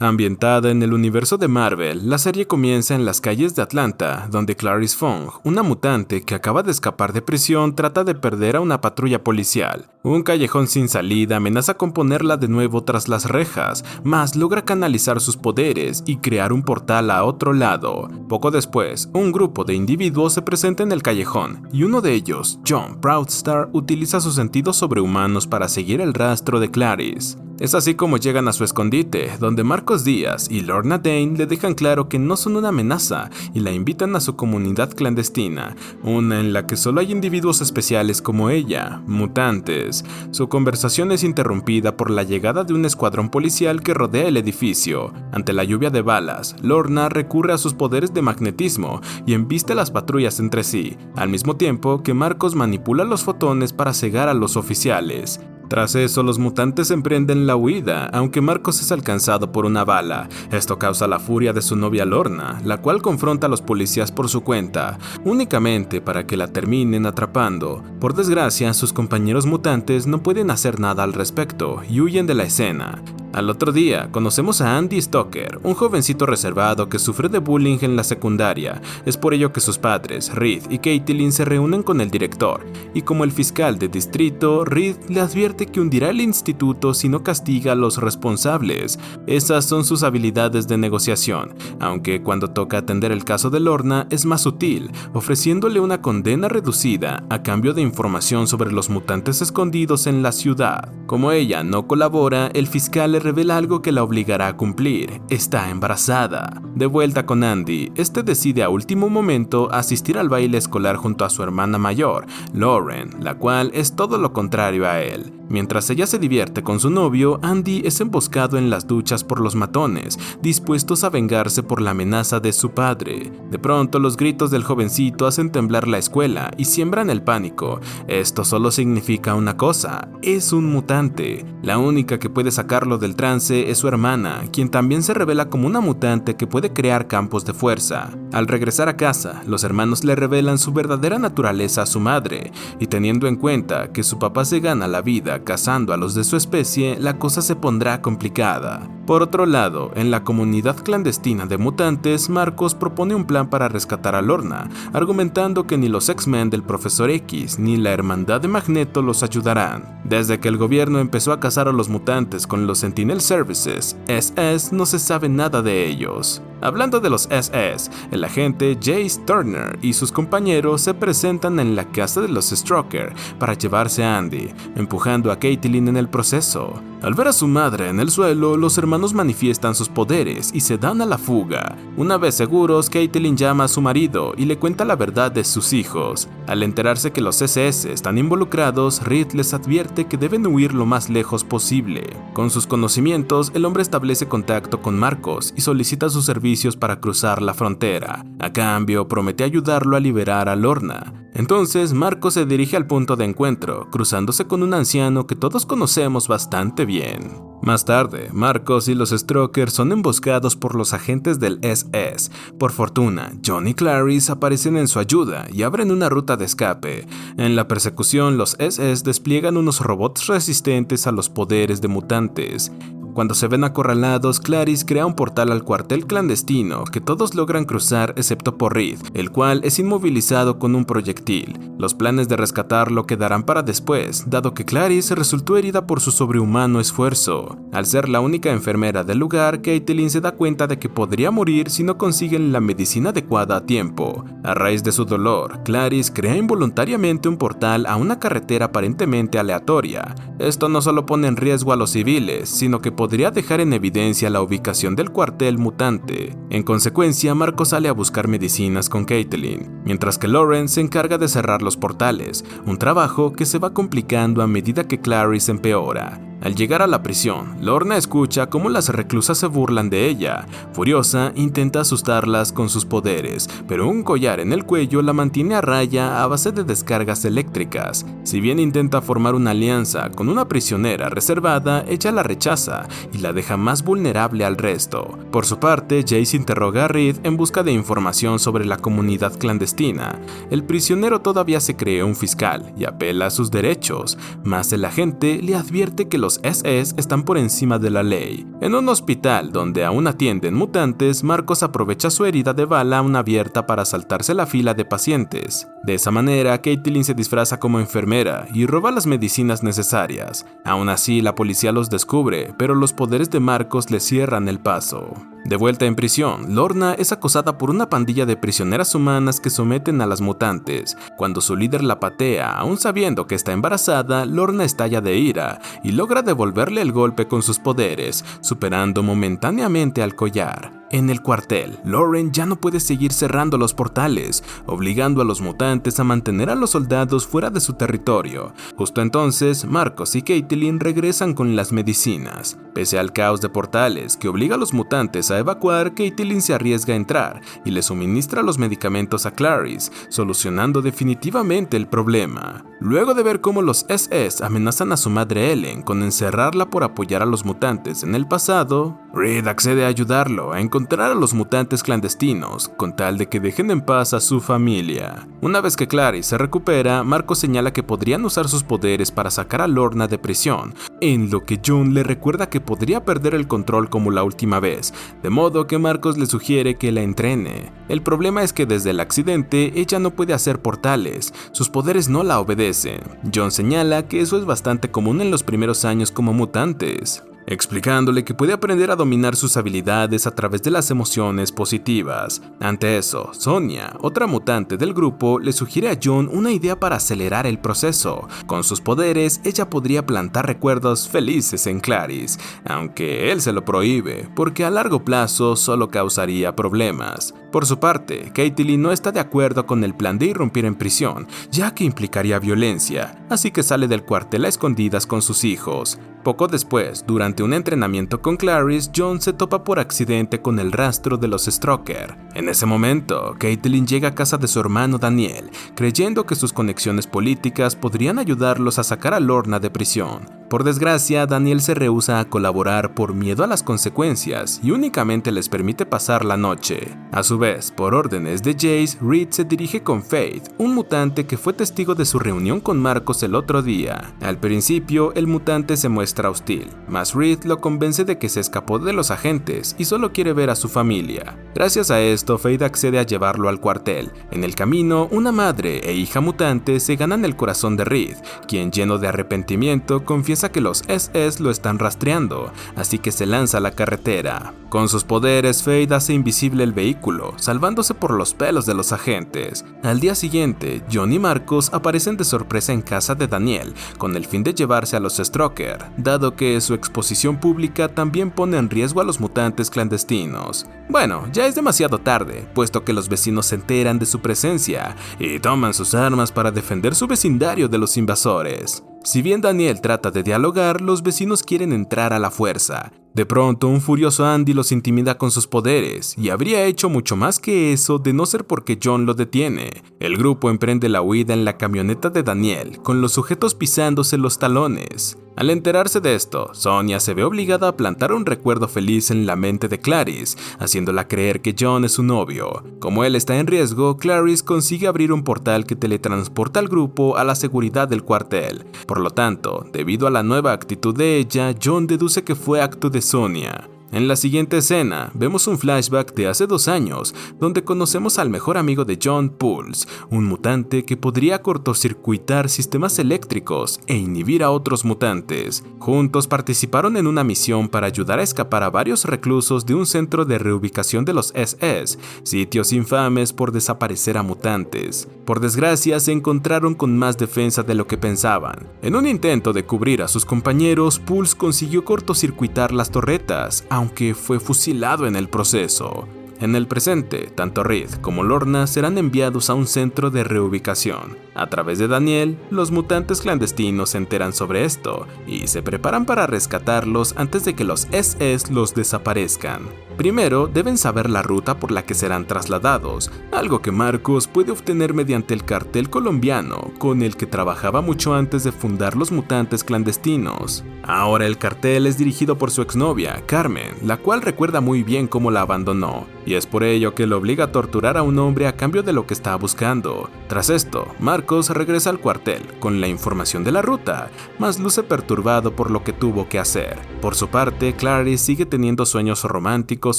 Ambientada en el universo de Marvel, la serie comienza en las calles de Atlanta, donde Clarice Fong, una mutante que acaba de escapar de prisión, trata de perder a una patrulla policial. Un callejón sin salida amenaza con ponerla de nuevo tras las rejas, mas logra canalizar sus poderes y crear un portal a otro lado. Poco después, un grupo de individuos se presenta en el callejón, y uno de ellos, John Proudstar, utiliza sus sentidos sobrehumanos para seguir el rastro de Clarice. Es así como llegan a su escondite, donde Marcos Díaz y Lorna Dane le dejan claro que no son una amenaza y la invitan a su comunidad clandestina, una en la que solo hay individuos especiales como ella, mutantes. Su conversación es interrumpida por la llegada de un escuadrón policial que rodea el edificio. Ante la lluvia de balas, Lorna recurre a sus poderes de magnetismo y embiste las patrullas entre sí, al mismo tiempo que Marcos manipula los fotones para cegar a los oficiales. Tras eso, los mutantes emprenden la huida, aunque Marcos es alcanzado por una bala. Esto causa la furia de su novia Lorna, la cual confronta a los policías por su cuenta, únicamente para que la terminen atrapando. Por desgracia, sus compañeros mutantes no pueden hacer nada al respecto y huyen de la escena. Al otro día, conocemos a Andy Stoker, un jovencito reservado que sufre de bullying en la secundaria. Es por ello que sus padres, Reed y Caitlin, se reúnen con el director, y como el fiscal de distrito, Reed le advierte que hundirá el instituto si no castiga a los responsables. Esas son sus habilidades de negociación, aunque cuando toca atender el caso de Lorna es más sutil, ofreciéndole una condena reducida a cambio de información sobre los mutantes escondidos en la ciudad. Como ella no colabora, el fiscal le revela algo que la obligará a cumplir: está embarazada. De vuelta con Andy, este decide a último momento asistir al baile escolar junto a su hermana mayor, Lauren, la cual es todo lo contrario a él. Mientras ella se divierte con su novio, Andy es emboscado en las duchas por los matones, dispuestos a vengarse por la amenaza de su padre. De pronto, los gritos del jovencito hacen temblar la escuela y siembran el pánico. Esto solo significa una cosa: es un mutante. La única que puede sacarlo del trance es su hermana, quien también se revela como una mutante que puede crear campos de fuerza. Al regresar a casa, los hermanos le revelan su verdadera naturaleza a su madre, y teniendo en cuenta que su papá se gana la vida cazando a los de su especie, la cosa se pondrá complicada. Por otro lado, en la comunidad clandestina de mutantes, Marcos propone un plan para rescatar a Lorna, argumentando que ni los X-Men del Profesor X ni la Hermandad de Magneto los ayudarán. Desde que el gobierno empezó a cazar a los mutantes con los Sentinel Services, SS, no se sabe nada de ellos. Hablando de los SS, el agente Jace Turner y sus compañeros se presentan en la casa de los Stroker para llevarse a Andy, empujando a Caitlin en el proceso. Al ver a su madre en el suelo, los hermanos manifiestan sus poderes y se dan a la fuga. Una vez seguros, Caitlin llama a su marido y le cuenta la verdad de sus hijos. Al enterarse que los SS están involucrados, Reed les advierte que deben huir lo más lejos posible. Con sus conocimientos, el hombre establece contacto con Marcos y solicita sus servicios para cruzar la frontera. A cambio, promete ayudarlo a liberar a Lorna. Entonces, Marcos se dirige al punto de encuentro, cruzándose con un anciano que todos conocemos bastante bien. Más tarde, Marcos y los Stroker son emboscados por los agentes del SS. Por fortuna, John y Clarice aparecen en su ayuda y abren una ruta de escape. En la persecución, los SS despliegan unos robots resistentes a los poderes de mutantes. Cuando se ven acorralados, Clarice crea un portal al cuartel clandestino que todos logran cruzar excepto por Reed, el cual es inmovilizado con un proyectil. Los planes de rescatarlo quedarán para después, dado que Clarice resultó herida por su sobrehumano esfuerzo. Al ser la única enfermera del lugar, Caitlin se da cuenta de que podría morir si no consiguen la medicina adecuada a tiempo. A raíz de su dolor, Clarice crea involuntariamente un portal a una carretera aparentemente aleatoria. Esto no solo pone en riesgo a los civiles, sino que podría dejar en evidencia la ubicación del cuartel mutante. En consecuencia, Marcos sale a buscar medicinas con Caitlin, mientras que Lauren se encarga de cerrar los portales, un trabajo que se va complicando a medida que Clarice empeora. Al llegar a la prisión, Lorna escucha cómo las reclusas se burlan de ella. Furiosa, intenta asustarlas con sus poderes, pero un collar en el cuello la mantiene a raya a base de descargas eléctricas. Si bien intenta formar una alianza con una prisionera reservada, ella la rechaza y la deja más vulnerable al resto. Por su parte, Jace interroga a Reed en busca de información sobre la comunidad clandestina. El prisionero todavía se cree un fiscal y apela a sus derechos, mas el agente le advierte que los los SS están por encima de la ley. En un hospital donde aún atienden mutantes, Marcos aprovecha su herida de bala aún abierta para saltarse la fila de pacientes. De esa manera, Caitlin se disfraza como enfermera y roba las medicinas necesarias. Aún así, la policía los descubre, pero los poderes de Marcos le cierran el paso. De vuelta en prisión, Lorna es acosada por una pandilla de prisioneras humanas que someten a las mutantes. Cuando su líder la patea, aún sabiendo que está embarazada, Lorna estalla de ira y logra devolverle el golpe con sus poderes, superando momentáneamente al collar. En el cuartel, Lauren ya no puede seguir cerrando los portales, obligando a los mutantes a mantener a los soldados fuera de su territorio. Justo entonces, Marcos y Caitlin regresan con las medicinas. Pese al caos de portales que obliga a los mutantes a evacuar, Caitlin se arriesga a entrar y le suministra los medicamentos a Clarice, solucionando definitivamente el problema. Luego de ver cómo los SS amenazan a su madre Ellen con encerrarla por apoyar a los mutantes en el pasado, Reed accede a ayudarlo a encontrar a los mutantes clandestinos, con tal de que dejen en paz a su familia. Una vez que Clarice se recupera, Marcos señala que podrían usar sus poderes para sacar a Lorna de prisión, en lo que John le recuerda que podría perder el control como la última vez, de modo que Marcos le sugiere que la entrene. El problema es que desde el accidente ella no puede hacer portales, sus poderes no la obedecen. John señala que eso es bastante común en los primeros años como mutantes, explicándole que puede aprender a dominar sus habilidades a través de las emociones positivas. Ante eso, Sonia, otra mutante del grupo, le sugiere a John una idea para acelerar el proceso. Con sus poderes, ella podría plantar recuerdos felices en Clarice, aunque él se lo prohíbe, porque a largo plazo solo causaría problemas. Por su parte, Caitlin no está de acuerdo con el plan de irrumpir en prisión, ya que implicaría violencia, así que sale del cuartel a escondidas con sus hijos. Poco después, durante un entrenamiento con Clarice, John se topa por accidente con el rastro de los Stroker. En ese momento, Caitlin llega a casa de su hermano Daniel, creyendo que sus conexiones políticas podrían ayudarlos a sacar a Lorna de prisión. Por desgracia, Daniel se rehúsa a colaborar por miedo a las consecuencias y únicamente les permite pasar la noche. A su vez, por órdenes de Jace, Reed se dirige con Faith, un mutante que fue testigo de su reunión con Marcos el otro día. Al principio, el mutante se muestra hostil, mas Reed lo convence de que se escapó de los agentes y solo quiere ver a su familia. Gracias a esto, Faith accede a llevarlo al cuartel. En el camino, una madre e hija mutante se ganan el corazón de Reed, quien, lleno de arrepentimiento, confiesa que los SS lo están rastreando, así que se lanza a la carretera. Con sus poderes, Faith hace invisible el vehículo, salvándose por los pelos de los agentes. Al día siguiente, John y Marcos aparecen de sorpresa en casa de Daniel, con el fin de llevarse a los Stroker, dado que su exposición pública también pone en riesgo a los mutantes clandestinos. Bueno, ya es demasiado tarde, puesto que los vecinos se enteran de su presencia y toman sus armas para defender su vecindario de los invasores. Si bien Daniel trata de dialogar, los vecinos quieren entrar a la fuerza. De pronto, un furioso Andy los intimida con sus poderes, y habría hecho mucho más que eso de no ser porque John lo detiene. El grupo emprende la huida en la camioneta de Daniel, con los sujetos pisándose los talones. Al enterarse de esto, Sonia se ve obligada a plantar un recuerdo feliz en la mente de Clarice, haciéndola creer que John es su novio. Como él está en riesgo, Clarice consigue abrir un portal que teletransporta al grupo a la seguridad del cuartel. Por lo tanto, debido a la nueva actitud de ella, John deduce que fue acto de Sonia. En la siguiente escena, vemos un flashback de hace 2 años, donde conocemos al mejor amigo de John, Pulse, un mutante que podría cortocircuitar sistemas eléctricos e inhibir a otros mutantes. Juntos participaron en una misión para ayudar a escapar a varios reclusos de un centro de reubicación de los SS, sitios infames por desaparecer a mutantes. Por desgracia, se encontraron con más defensa de lo que pensaban. En un intento de cubrir a sus compañeros, Pulse consiguió cortocircuitar las torretas, aunque fue fusilado en el proceso. En el presente, tanto Reed como Lorna serán enviados a un centro de reubicación. A través de Daniel, los mutantes clandestinos se enteran sobre esto y se preparan para rescatarlos antes de que los SS los desaparezcan. Primero, deben saber la ruta por la que serán trasladados, algo que Marcos puede obtener mediante el cartel colombiano, con el que trabajaba mucho antes de fundar los mutantes clandestinos. Ahora el cartel es dirigido por su exnovia, Carmen, la cual recuerda muy bien cómo la abandonó, y es por ello que lo obliga a torturar a un hombre a cambio de lo que está buscando. Tras esto, Marcos Marcos regresa al cuartel con la información de la ruta, mas luce perturbado por lo que tuvo que hacer. Por su parte, Clarice sigue teniendo sueños románticos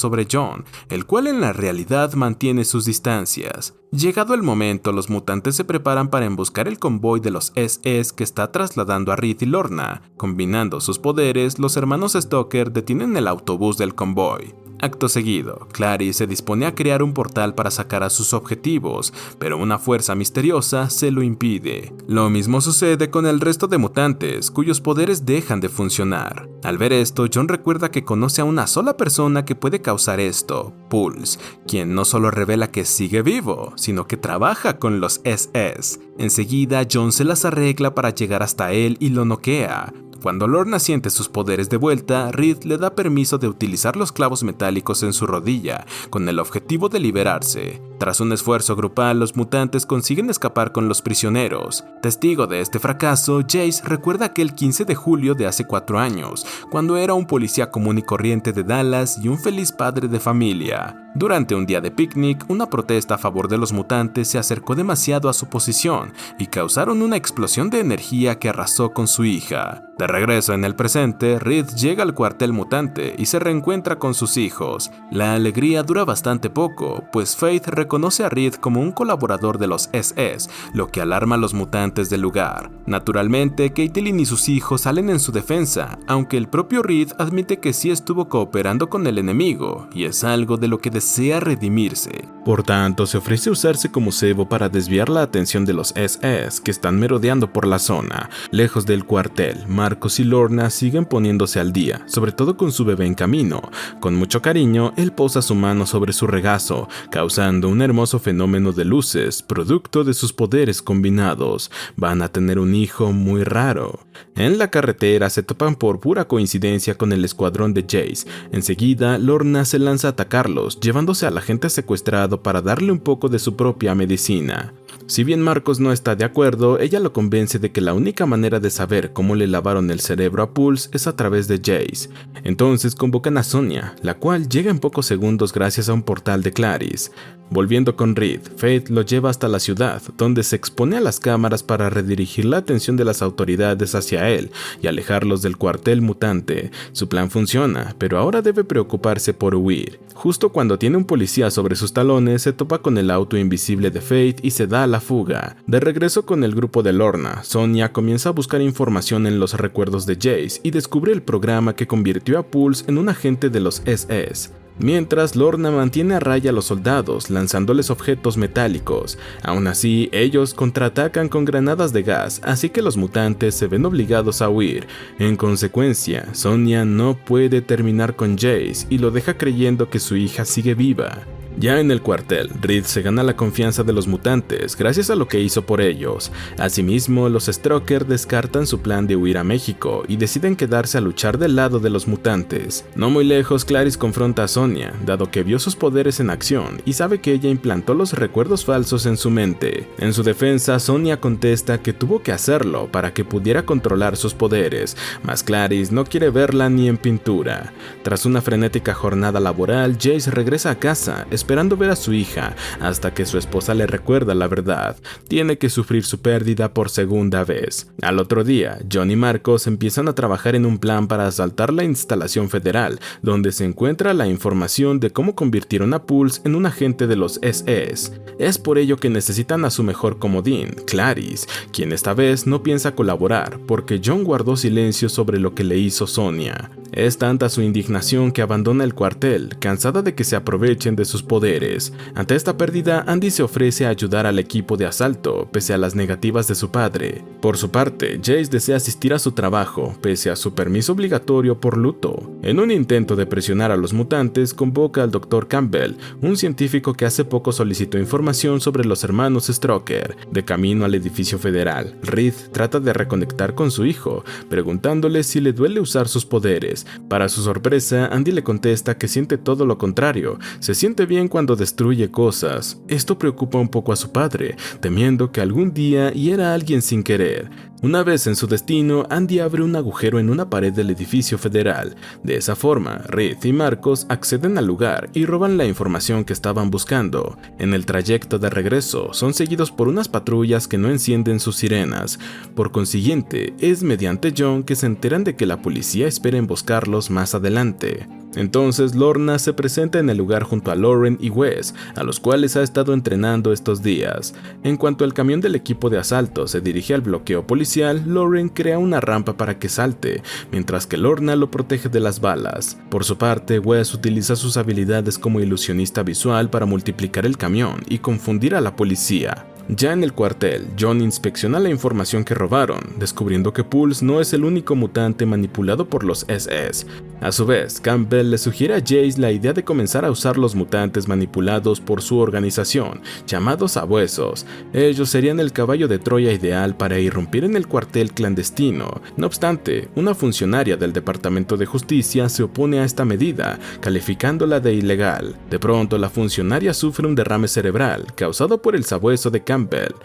sobre John, el cual en la realidad mantiene sus distancias. Llegado el momento, los mutantes se preparan para emboscar el convoy de los SS que está trasladando a Reed y Lorna. Combinando sus poderes, los hermanos Stoker detienen el autobús del convoy. Acto seguido, Clarice se dispone a crear un portal para sacar a sus objetivos, pero una fuerza misteriosa se lo impide. Lo mismo sucede con el resto de mutantes, cuyos poderes dejan de funcionar. Al ver esto, John recuerda que conoce a una sola persona que puede causar esto, Pulse, quien no solo revela que sigue vivo, sino que trabaja con los SS. Enseguida, John se las arregla para llegar hasta él y lo noquea. Cuando Lorna siente sus poderes de vuelta, Reed le da permiso de utilizar los clavos metálicos en su rodilla, con el objetivo de liberarse. Tras un esfuerzo grupal, los mutantes consiguen escapar con los prisioneros. Testigo de este fracaso, Jace recuerda aquel 15 de julio de hace 4 años, cuando era un policía común y corriente de Dallas y un feliz padre de familia. Durante un día de picnic, una protesta a favor de los mutantes se acercó demasiado a su posición y causaron una explosión de energía que arrasó con su hija. De regreso en el presente, Reed llega al cuartel mutante y se reencuentra con sus hijos. La alegría dura bastante poco, pues Faith reconoce a Reed como un colaborador de los SS, lo que alarma a los mutantes del lugar. Naturalmente, Caitlin y sus hijos salen en su defensa, aunque el propio Reed admite que sí estuvo cooperando con el enemigo, y es algo de lo que desea redimirse. Por tanto, se ofrece usarse como cebo para desviar la atención de los SS que están merodeando por la zona. Lejos del cuartel, Marcos y Lorna siguen poniéndose al día, sobre todo con su bebé en camino. Con mucho cariño, él posa su mano sobre su regazo, causando un hermoso fenómeno de luces, producto de sus poderes combinados. Van a tener un hijo muy raro. En la carretera se topan por pura coincidencia con el escuadrón de Jace. Enseguida, Lorna se lanza a atacarlos, llevándose al agente secuestrado para darle un poco de su propia medicina. Si bien Marcos no está de acuerdo, ella lo convence de que la única manera de saber cómo le lavaron el cerebro a Pulse es a través de Jace. Entonces convocan a Sonia, la cual llega en pocos segundos gracias a un portal de Clarice. Volviendo con Reed, Faith lo lleva hasta la ciudad, donde se expone a las cámaras para redirigir la atención de las autoridades hacia él y alejarlos del cuartel mutante. Su plan funciona, pero ahora debe preocuparse por huir. Justo cuando tiene un policía sobre sus talones, se topa con el auto invisible de Faith y se da a la fuga. De regreso con el grupo de Lorna, Sonia comienza a buscar información en los recuerdos de Jace y descubre el programa que convirtió a Pulse en un agente de los SS. Mientras, Lorna mantiene a raya a los soldados, lanzándoles objetos metálicos. Aún así, ellos contraatacan con granadas de gas, así que los mutantes se ven obligados a huir. En consecuencia, Sonia no puede terminar con Jace y lo deja creyendo que su hija sigue viva. Ya en el cuartel, Reed se gana la confianza de los mutantes gracias a lo que hizo por ellos. Asimismo, los Stroker descartan su plan de huir a México y deciden quedarse a luchar del lado de los mutantes. No muy lejos, Clarice confronta a Sonia, dado que vio sus poderes en acción y sabe que ella implantó los recuerdos falsos en su mente. En su defensa, Sonia contesta que tuvo que hacerlo para que pudiera controlar sus poderes, mas Clarice no quiere verla ni en pintura. Tras una frenética jornada laboral, Jace regresa a casa, esperando ver a su hija, hasta que su esposa le recuerda la verdad. Tiene que sufrir su pérdida por segunda vez. Al otro día, John y Marcos empiezan a trabajar en un plan para asaltar la instalación federal, donde se encuentra la información de cómo convirtieron a Pulse en un agente de los SS. Es por ello que necesitan a su mejor comodín, Clarice, quien esta vez no piensa colaborar, porque John guardó silencio sobre lo que le hizo Sonia. Es tanta su indignación que abandona el cuartel, cansada de que se aprovechen de sus poderes. Ante esta pérdida, Andy se ofrece a ayudar al equipo de asalto, pese a las negativas de su padre. Por su parte, Jace desea asistir a su trabajo, pese a su permiso obligatorio por luto. En un intento de presionar a los mutantes, convoca al Dr. Campbell, un científico que hace poco solicitó información sobre los hermanos Stroker. De camino al edificio federal, Reed trata de reconectar con su hijo, preguntándole si le duele usar sus poderes. Para su sorpresa, Andy le contesta que siente todo lo contrario, se siente bien también cuando destruye cosas. Esto preocupa un poco a su padre, temiendo que algún día hiera a alguien sin querer. Una vez en su destino, Andy abre un agujero en una pared del edificio federal. De esa forma, Reed y Marcos acceden al lugar y roban la información que estaban buscando. En el trayecto de regreso, son seguidos por unas patrullas que no encienden sus sirenas. Por consiguiente, es mediante John que se enteran de que la policía espera emboscarlos más adelante. Entonces Lorna se presenta en el lugar junto a Lauren y Wes, a los cuales ha estado entrenando estos días. En cuanto el camión del equipo de asalto se dirige al bloqueo policial, Lauren crea una rampa para que salte, mientras que Lorna lo protege de las balas. Por su parte, Wes utiliza sus habilidades como ilusionista visual para multiplicar el camión y confundir a la policía. Ya en el cuartel, John inspecciona la información que robaron, descubriendo que Pulse no es el único mutante manipulado por los SS. A su vez, Campbell le sugiere a Jace la idea de comenzar a usar los mutantes manipulados por su organización, llamados Sabuesos. Ellos serían el caballo de Troya ideal para irrumpir en el cuartel clandestino. No obstante, una funcionaria del Departamento de Justicia se opone a esta medida, calificándola de ilegal. De pronto, la funcionaria sufre un derrame cerebral, causado por el sabueso de Campbell.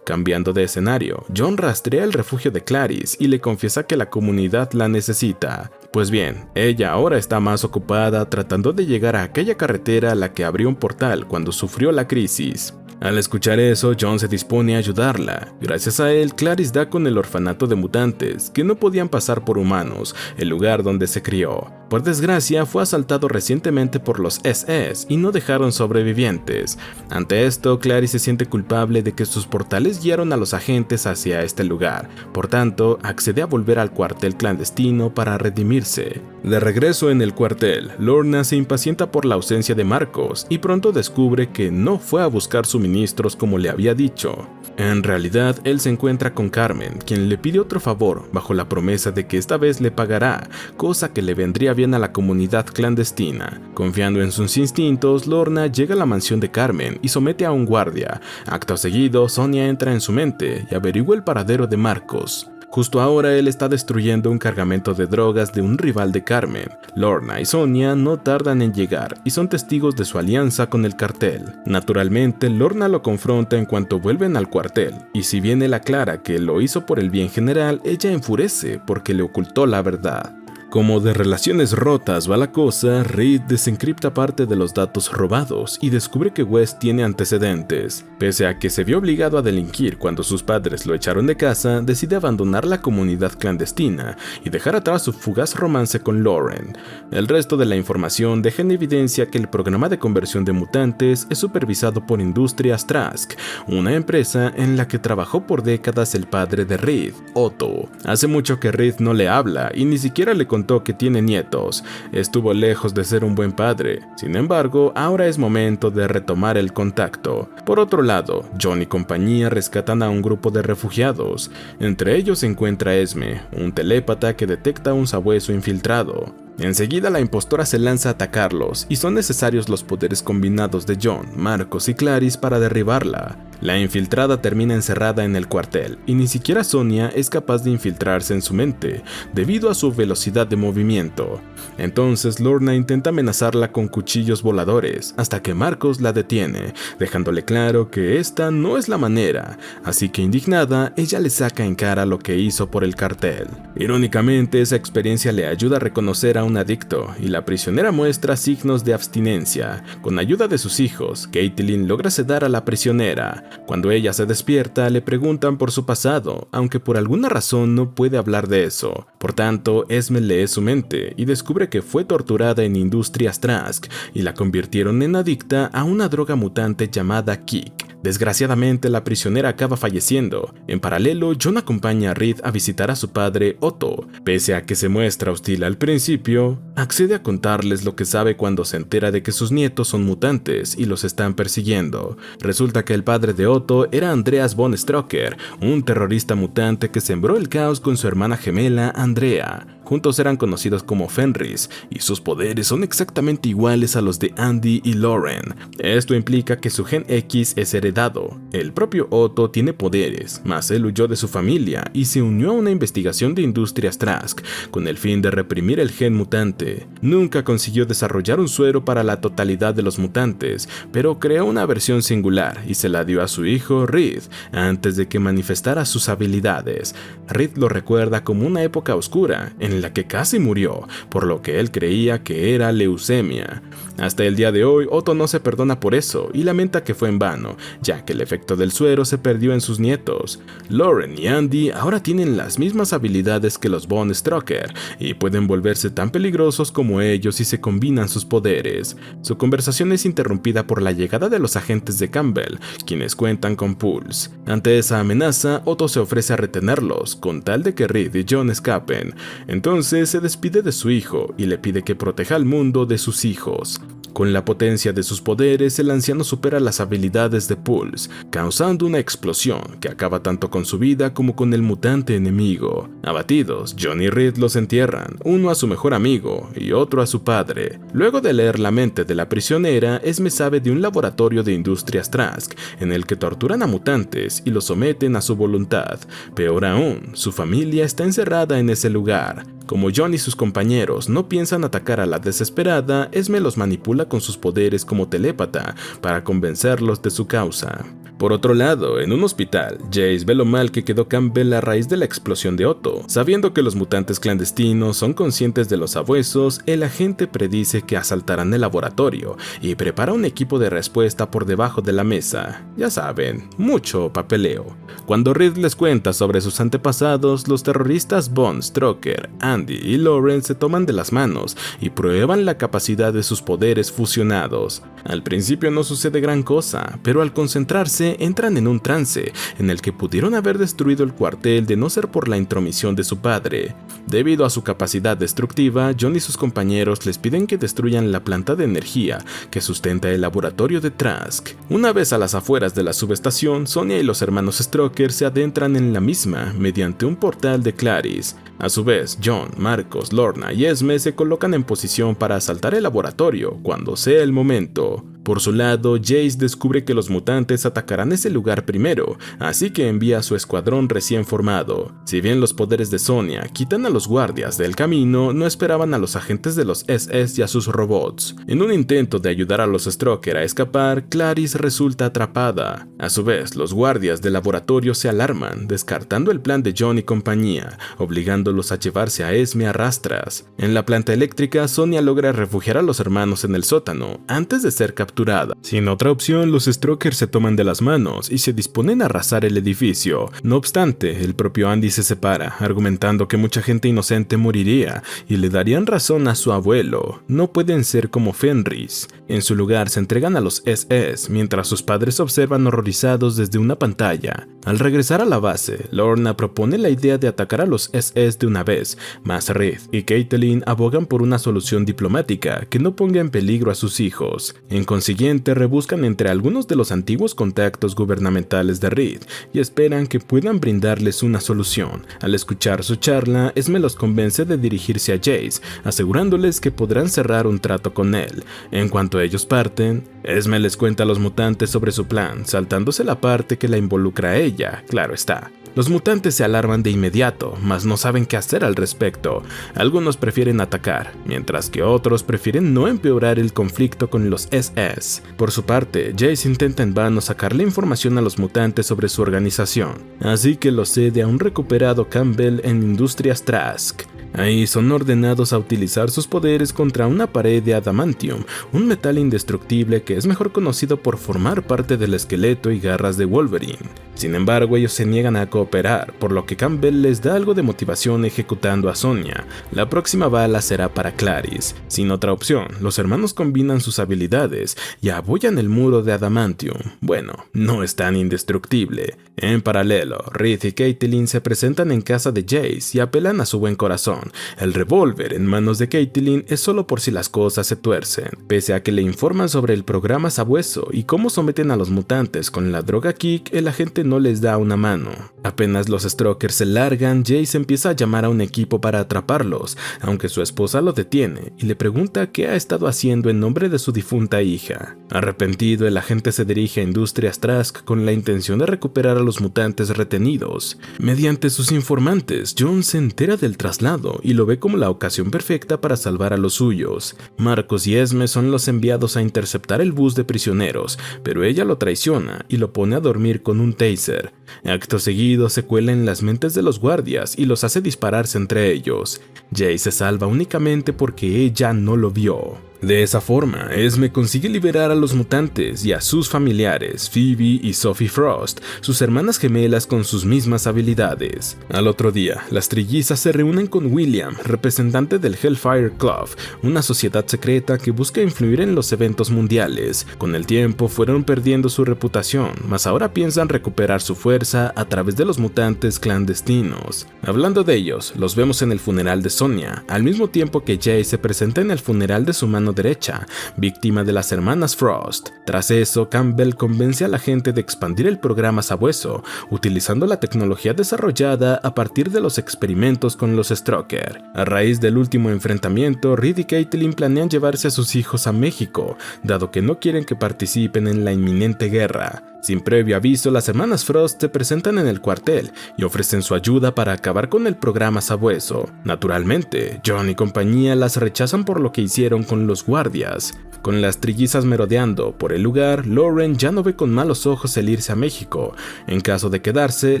Cambiando de escenario, John rastrea el refugio de Clarice y le confiesa que la comunidad la necesita. Pues bien, ella ahora está más ocupada tratando de llegar a aquella carretera a la que abrió un portal cuando sufrió la crisis. Al escuchar eso, John se dispone a ayudarla. Gracias a él, Clarice da con el orfanato de mutantes, que no podían pasar por humanos, el lugar donde se crió. Por desgracia, fue asaltado recientemente por los SS y no dejaron sobrevivientes. Ante esto, Clarice se siente culpable de que sus portales guiaron a los agentes hacia este lugar. Por tanto, accede a volver al cuartel clandestino para redimirse. De regreso en el cuartel, Lorna se impacienta por la ausencia de Marcos y pronto descubre que no fue a buscar suministros como le había dicho. En realidad, él se encuentra con Carmen, quien le pide otro favor bajo la promesa de que esta vez le pagará, cosa que le vendría bien a la comunidad clandestina. Confiando en sus instintos, Lorna llega a la mansión de Carmen y somete a un guardia. Acto seguido, Sonia entra en su mente y averigua el paradero de Marcos. Justo ahora él está destruyendo un cargamento de drogas de un rival de Carmen. Lorna y Sonia no tardan en llegar y son testigos de su alianza con el cartel. Naturalmente, Lorna lo confronta en cuanto vuelven al cuartel, y si bien él aclara que lo hizo por el bien general, ella enfurece porque le ocultó la verdad. Como de relaciones rotas va la cosa, Reed desencripta parte de los datos robados y descubre que Wes tiene antecedentes. Pese a que se vio obligado a delinquir cuando sus padres lo echaron de casa, decide abandonar la comunidad clandestina y dejar atrás su fugaz romance con Lauren. El resto de la información deja en evidencia que el programa de conversión de mutantes es supervisado por Industrias Trask, una empresa en la que trabajó por décadas el padre de Reed, Otto. Hace mucho que Reed no le habla y ni siquiera le contó que tiene nietos. Estuvo lejos de ser un buen padre. Sin embargo, ahora es momento de retomar el contacto. Por otro lado, John y compañía rescatan a un grupo de refugiados. Entre ellos se encuentra Esme, un telépata que detecta un sabueso infiltrado. Enseguida la impostora se lanza a atacarlos y son necesarios los poderes combinados de John, Marcos y Clarice para derribarla. La infiltrada termina encerrada en el cuartel y ni siquiera Sonia es capaz de infiltrarse en su mente debido a su velocidad de movimiento. Entonces Lorna intenta amenazarla con cuchillos voladores hasta que Marcos la detiene, dejándole claro que esta no es la manera, así que indignada ella le saca en cara lo que hizo por el cartel. Irónicamente, esa experiencia le ayuda a reconocer a un adicto y la prisionera muestra signos de abstinencia. Con ayuda de sus hijos, Caitlin logra sedar a la prisionera. Cuando ella se despierta, le preguntan por su pasado, aunque por alguna razón no puede hablar de eso. Por tanto, Esme lee su mente y descubre que fue torturada en Industrias Trask y la convirtieron en adicta a una droga mutante llamada Kick. Desgraciadamente, la prisionera acaba falleciendo. En paralelo, John acompaña a Reed a visitar a su padre, Otto. Pese a que se muestra hostil al principio, accede a contarles lo que sabe cuando se entera de que sus nietos son mutantes y los están persiguiendo. Resulta que el padre de Otto era Andreas von Stroker, un terrorista mutante que sembró el caos con su hermana gemela, Andrea. Juntos eran conocidos como Fenris, y sus poderes son exactamente iguales a los de Andy y Lauren. Esto implica que su gen X es heredado. El propio Otto tiene poderes, mas él huyó de su familia y se unió a una investigación de Industrias Trask con el fin de reprimir el gen mutante. Nunca consiguió desarrollar un suero para la totalidad de los mutantes, pero creó una versión singular y se la dio a su hijo Reed antes de que manifestara sus habilidades. Reed lo recuerda como una época oscura en la que casi murió, por lo que él creía que era leucemia. Hasta el día de hoy, Otto no se perdona por eso y lamenta que fue en vano, ya que el efecto del suero se perdió en sus nietos. Lauren y Andy ahora tienen las mismas habilidades que los Von Strucker y pueden volverse tan peligrosos como ellos si se combinan sus poderes. Su conversación es interrumpida por la llegada de los agentes de Campbell, quienes cuentan con Pulse. Ante esa amenaza, Otto se ofrece a retenerlos, con tal de que Reed y John escapen. Entonces se despide de su hijo y le pide que proteja al mundo de sus hijos. Con la potencia de sus poderes, el anciano supera las habilidades de Pulse, causando una explosión que acaba tanto con su vida como con el mutante enemigo. Abatidos, John y Reed los entierran, uno a su mejor amigo y otro a su padre. Luego de leer la mente de la prisionera, Esme sabe de un laboratorio de Industrias Trask, en el que torturan a mutantes y los someten a su voluntad. Peor aún, su familia está encerrada en ese lugar. Como John y sus compañeros no piensan atacar a la desesperada, Esme los manipula con sus poderes como telépata para convencerlos de su causa. Por otro lado, en un hospital, Jace ve lo mal que quedó Campbell a raíz de la explosión de Otto. Sabiendo que los mutantes clandestinos son conscientes de los abusos, el agente predice que asaltarán el laboratorio y prepara un equipo de respuesta por debajo de la mesa. Ya saben, mucho papeleo. Cuando Reed les cuenta sobre sus antepasados, los terroristas Von Strucker, Andy y Lauren se toman de las manos y prueban la capacidad de sus poderes fusionados. Al principio no sucede gran cosa, pero al concentrarse entran en un trance en el que pudieron haber destruido el cuartel de no ser por la intromisión de su padre. Debido a su capacidad destructiva, John y sus compañeros les piden que destruyan la planta de energía que sustenta el laboratorio de Trask. Una vez a las afueras de la subestación, Sonia y los hermanos Strucker se adentran en la misma mediante un portal de Clarice. A su vez, John, Marcos, Lorna y Esme se colocan en posición para asaltar el laboratorio cuando sea el momento. Por su lado, Jace descubre que los mutantes atacarán ese lugar primero, así que envía a su escuadrón recién formado. Si bien los poderes de Sonia quitan a los guardias del camino, no esperaban a los agentes de los SS y a sus robots. En un intento de ayudar a los Strucker a escapar, Clarice resulta atrapada. A su vez, los guardias del laboratorio se alarman, descartando el plan de John y compañía, obligándolos a llevarse a Esme a rastras. En la planta eléctrica, Sonia logra refugiar a los hermanos en el sótano, antes de ser capturada. Sin otra opción, los Strucker se toman de las manos y se disponen a arrasar el edificio. No obstante, el propio Andy se separa, argumentando que mucha gente inocente moriría y le darían razón a su abuelo. No pueden ser como Fenris. En su lugar se entregan a los SS, mientras sus padres observan horrorizados desde una pantalla. Al regresar a la base, Lorna propone la idea de atacar a los SS de una vez, mas Reed y Caitlin abogan por una solución diplomática que no ponga en peligro a sus hijos. En consiguiente, rebuscan entre algunos de los antiguos contactos gubernamentales de Reed y esperan que puedan brindarles una solución. Al escuchar su charla, Esme los convence de dirigirse a Jace, asegurándoles que podrán cerrar un trato con él. En cuanto ellos parten, Esme les cuenta a los mutantes sobre su plan, saltándose la parte que la involucra a ella, claro está. Los mutantes se alarman de inmediato, mas no saben qué hacer al respecto. Algunos prefieren atacar, mientras que otros prefieren no empeorar el conflicto con los SS. Por su parte, Jace intenta en vano sacarle información a los mutantes sobre su organización, así que lo cede a un recuperado Campbell en Industrias Trask. Ahí son ordenados a utilizar sus poderes contra una pared de adamantium, un metal indestructible que es mejor conocido por formar parte del esqueleto y garras de Wolverine. Sin embargo, ellos se niegan a cooperar, por lo que Campbell les da algo de motivación ejecutando a Sonia. La próxima bala será para Clarice. Sin otra opción, los hermanos combinan sus habilidades y abollan el muro de adamantium. Bueno, no es tan indestructible. En paralelo, Reed y Caitlin se presentan en casa de Jace y apelan a su buen corazón. El revólver en manos de Caitlin es solo por si las cosas se tuercen. Pese a que le informan sobre el programa Sabueso y cómo someten a los mutantes con la droga Kick, el agente simplemente no les da una mano. Apenas los Strokers se largan, Jace empieza a llamar a un equipo para atraparlos, aunque su esposa lo detiene y le pregunta qué ha estado haciendo en nombre de su difunta hija. Arrepentido, el agente se dirige a Industrias Trask con la intención de recuperar a los mutantes retenidos. Mediante sus informantes, John se entera del traslado y lo ve como la ocasión perfecta para salvar a los suyos. Marcos y Esme son los enviados a interceptar el bus de prisioneros, pero ella lo traiciona y lo pone a dormir con un taser. Acto seguido se cuela en las mentes de los guardias y los hace dispararse entre ellos. Jace se salva únicamente porque ella no lo vio. De esa forma, Esme consigue liberar a los mutantes y a sus familiares, Phoebe y Sophie Frost, sus hermanas gemelas con sus mismas habilidades. Al otro día, las trillizas se reúnen con William, representante del Hellfire Club, una sociedad secreta que busca influir en los eventos mundiales. Con el tiempo fueron perdiendo su reputación, mas ahora piensan recuperar su fuerza a través de los mutantes clandestinos. Hablando de ellos, los vemos en el funeral de Sonia, al mismo tiempo que Jay se presenta en el funeral de su mano derecha, víctima de las hermanas Frost. Tras eso, Campbell convence a la gente de expandir el programa Sabueso, utilizando la tecnología desarrollada a partir de los experimentos con los Stroker. A raíz del último enfrentamiento, Reed y Caitlin planean llevarse a sus hijos a México, dado que no quieren que participen en la inminente guerra. Sin previo aviso, las hermanas Frost se presentan en el cuartel y ofrecen su ayuda para acabar con el programa Sabueso. Naturalmente, John y compañía las rechazan por lo que hicieron con los guardias. Con las trillizas merodeando por el lugar, Lauren ya no ve con malos ojos el irse a México. En caso de quedarse,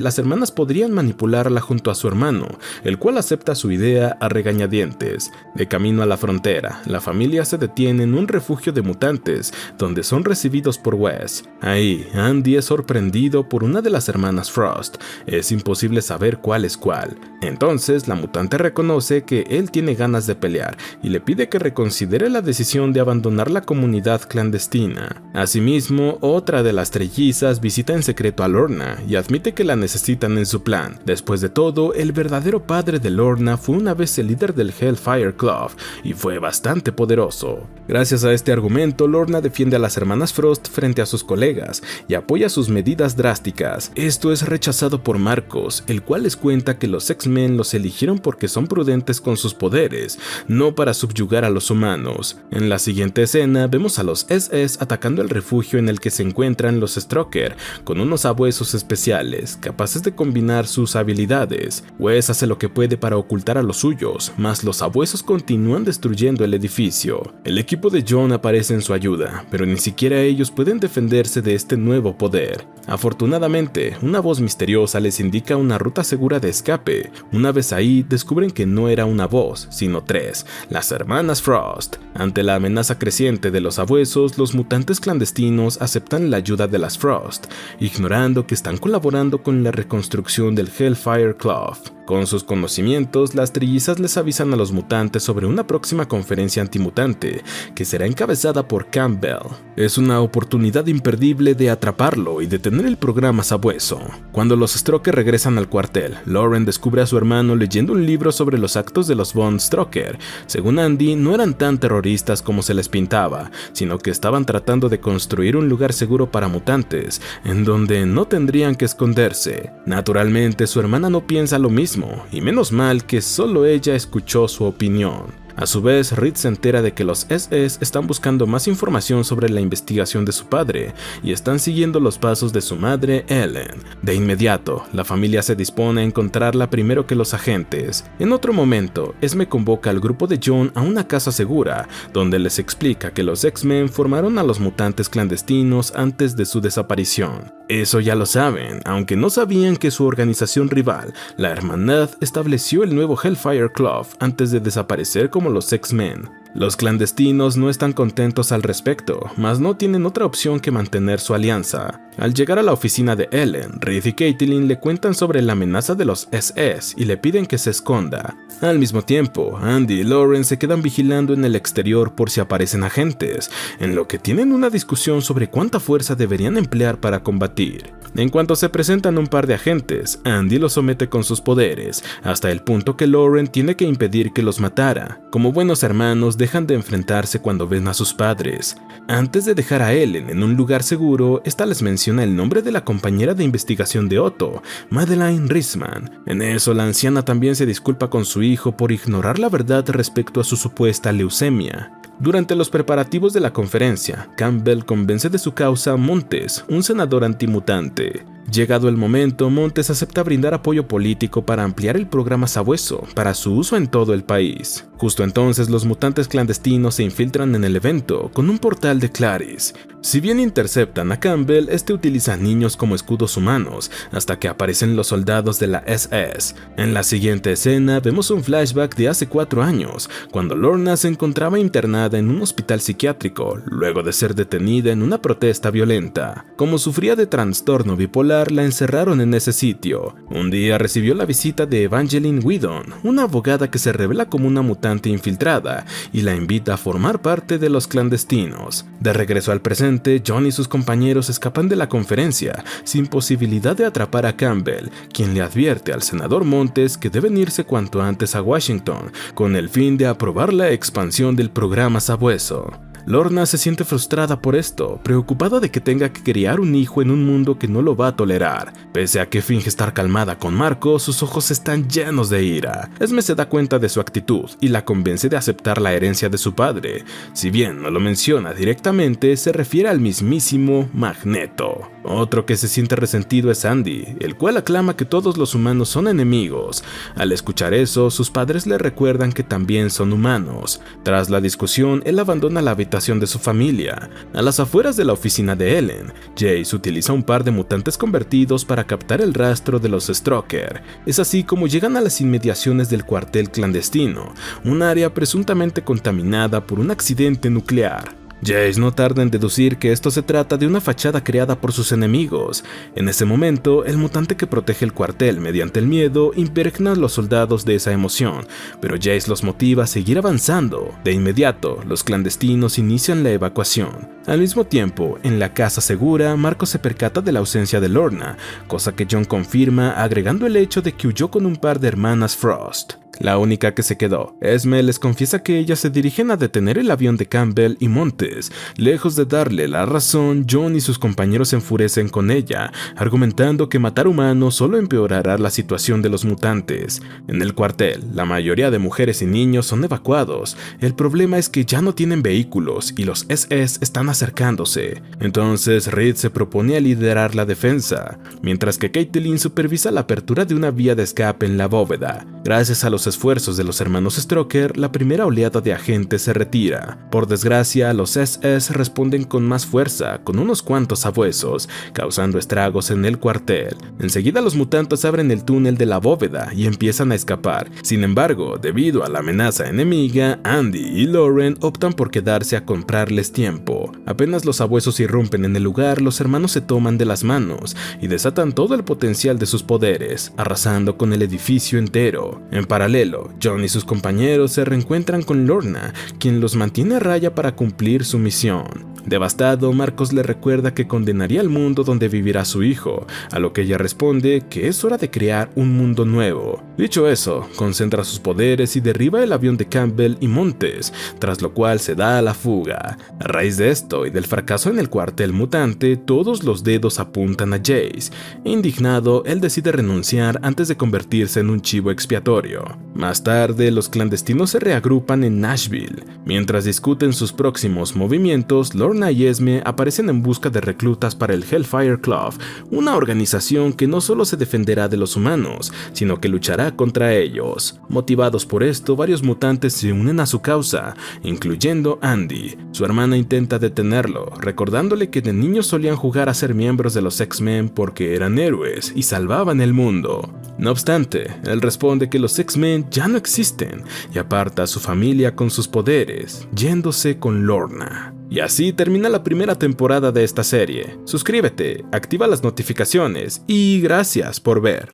las hermanas podrían manipularla junto a su hermano, el cual acepta su idea a regañadientes. De camino a la frontera, la familia se detiene en un refugio de mutantes, donde son recibidos por Wes. Ahí, Andy es sorprendido por una de las hermanas Frost. Es imposible saber cuál es cuál. Entonces, la mutante reconoce que él tiene ganas de pelear y le pide que reconsidere la decisión de abandonar la comunidad clandestina. Asimismo, otra de las trillizas visita en secreto a Lorna y admite que la necesitan en su plan. Después de todo, el verdadero padre de Lorna fue una vez el líder del Hellfire Club y fue bastante poderoso. Gracias a este argumento, Lorna defiende a las hermanas Frost frente a sus colegas y apoya sus medidas drásticas. Esto es rechazado por Marcos, el cual les cuenta que los X-Men los eligieron porque son prudentes con sus poderes, no para subyugar a los humanos. En la siguiente escena vemos a los SS atacando el refugio en el que se encuentran los Stroker, con unos sabuesos especiales, capaces de combinar sus habilidades. Wes hace lo que puede para ocultar a los suyos, mas los sabuesos continúan destruyendo el edificio. El equipo de John aparece en su ayuda, pero ni siquiera ellos pueden defenderse de este nuevo poder. Afortunadamente, una voz misteriosa les indica una ruta segura de escape. Una vez ahí, descubren que no era una voz, sino tres, las hermanas Frost. Ante la amenaza creciente de los sabuesos, los mutantes clandestinos aceptan la ayuda de las Frost, ignorando que están colaborando con la reconstrucción del Hellfire Club. Con sus conocimientos, las trillizas les avisan a los mutantes sobre una próxima conferencia antimutante, que será encabezada por Campbell. Es una oportunidad imperdible de atraparlo y detener el programa Sabueso. Cuando los Stroker regresan al cuartel, Lauren descubre a su hermano leyendo un libro sobre los actos de los Von Stroker. Según Andy, no eran tan terroristas como se les pintaba, sino que estaban tratando de construir un lugar seguro para mutantes, en donde no tendrían que esconderse. Naturalmente, su hermana no piensa lo mismo, y menos mal que solo ella escuchó su opinión. A su vez, Reed se entera de que los SS están buscando más información sobre la investigación de su padre y están siguiendo los pasos de su madre, Ellen. De inmediato, la familia se dispone a encontrarla primero que los agentes. En otro momento, Esme convoca al grupo de John a una casa segura, donde les explica que los X-Men formaron a los mutantes clandestinos antes de su desaparición. Eso ya lo saben, aunque no sabían que su organización rival, la Hermandad, estableció el nuevo Hellfire Club antes de desaparecer como los X-Men. Los clandestinos no están contentos al respecto, mas no tienen otra opción que mantener su alianza. Al llegar a la oficina de Ellen, Reed y Caitlin le cuentan sobre la amenaza de los SS y le piden que se esconda. Al mismo tiempo, Andy y Lauren se quedan vigilando en el exterior por si aparecen agentes, en lo que tienen una discusión sobre cuánta fuerza deberían emplear para combatir. En cuanto se presentan un par de agentes, Andy los somete con sus poderes, hasta el punto que Lauren tiene que impedir que los matara. Como buenos hermanos, dejan de enfrentarse cuando ven a sus padres. Antes de dejar a Ellen en un lugar seguro, esta les menciona el nombre de la compañera de investigación de Otto, Madeleine Risman. En eso, la anciana también se disculpa con su hijo por ignorar la verdad respecto a su supuesta leucemia. Durante los preparativos de la conferencia, Campbell convence de su causa a Montes, un senador antimutante. Llegado el momento, Montes acepta brindar apoyo político para ampliar el programa Sabueso para su uso en todo el país. Justo entonces, los mutantes clandestinos se infiltran en el evento con un portal de Clarice. Si bien interceptan a Campbell, este utiliza a niños como escudos humanos, hasta que aparecen los soldados de la SS. En la siguiente escena, vemos un flashback de hace 4 años, cuando Lorna se encontraba internada en un hospital psiquiátrico, luego de ser detenida en una protesta violenta. Como sufría de trastorno bipolar, la encerraron en ese sitio. Un día recibió la visita de Evangeline Whedon, una abogada que se revela como una mutante infiltrada, y la invita a formar parte de los clandestinos. De regreso al presente, John y sus compañeros escapan de la conferencia, sin posibilidad de atrapar a Campbell, quien le advierte al senador Montes que deben irse cuanto antes a Washington, con el fin de aprobar la expansión del programa Sabueso. Lorna se siente frustrada por esto, preocupada de que tenga que criar un hijo en un mundo que no lo va a tolerar. Pese a que finge estar calmada con Marco, sus ojos están llenos de ira. Esme se da cuenta de su actitud y la convence de aceptar la herencia de su padre. Si bien no lo menciona directamente, se refiere al mismísimo Magneto. Otro que se siente resentido es Andy, el cual aclama que todos los humanos son enemigos. Al escuchar eso, sus padres le recuerdan que también son humanos. Tras la discusión, él abandona la habitación de su familia. A las afueras de la oficina de Ellen, Jace utiliza un par de mutantes convertidos para captar el rastro de los Stroker. Es así como llegan a las inmediaciones del cuartel clandestino, un área presuntamente contaminada por un accidente nuclear. Jace no tarda en deducir que esto se trata de una fachada creada por sus enemigos. En ese momento, el mutante que protege el cuartel mediante el miedo impregna a los soldados de esa emoción, pero Jace los motiva a seguir avanzando. De inmediato, los clandestinos inician la evacuación. Al mismo tiempo, en la casa segura, Marco se percata de la ausencia de Lorna, cosa que John confirma agregando el hecho de que huyó con un par de hermanas Frost. La única que se quedó, Esme les confiesa que ellas se dirigen a detener el avión de Campbell y Montes. Lejos de darle la razón, John y sus compañeros se enfurecen con ella, argumentando que matar humanos solo empeorará la situación de los mutantes. En el cuartel, la mayoría de mujeres y niños son evacuados. El problema es que ya no tienen vehículos y los SS están acercándose. Entonces Reed se propone a liderar la defensa, mientras que Caitlin supervisa la apertura de una vía de escape en la bóveda. Gracias a los esfuerzos de los hermanos Stroker, la primera oleada de agentes se retira. Por desgracia, los SS responden con más fuerza, con unos cuantos sabuesos, causando estragos en el cuartel. Enseguida los mutantes abren el túnel de la bóveda y empiezan a escapar. Sin embargo, debido a la amenaza enemiga, Andy y Lauren optan por quedarse a comprarles tiempo. Apenas los sabuesos irrumpen en el lugar, los hermanos se toman de las manos y desatan todo el potencial de sus poderes, arrasando con el edificio entero. En paralelo, John y sus compañeros se reencuentran con Lorna, quien los mantiene a raya para cumplir su misión. Devastado, Marcos le recuerda que condenaría al mundo donde vivirá su hijo, a lo que ella responde que es hora de crear un mundo nuevo. Dicho eso, concentra sus poderes y derriba el avión de Campbell y Montes, tras lo cual se da a la fuga. A raíz de esto y del fracaso en el cuartel mutante, todos los dedos apuntan a Jace. Indignado, él decide renunciar antes de convertirse en un chivo expiatorio. Más tarde, los clandestinos se reagrupan en Nashville. Mientras discuten sus próximos movimientos, Lorna y Esme aparecen en busca de reclutas para el Hellfire Club, una organización que no solo se defenderá de los humanos, sino que luchará contra ellos. Motivados por esto, varios mutantes se unen a su causa, incluyendo Andy. Su hermana intenta detenerlo, recordándole que de niños solían jugar a ser miembros de los X-Men porque eran héroes y salvaban el mundo. No obstante, él responde que los X-Men ya no existen y aparta a su familia con sus poderes, yéndose con Lorna. Y así termina la primera temporada de esta serie. Suscríbete, activa las notificaciones y gracias por ver.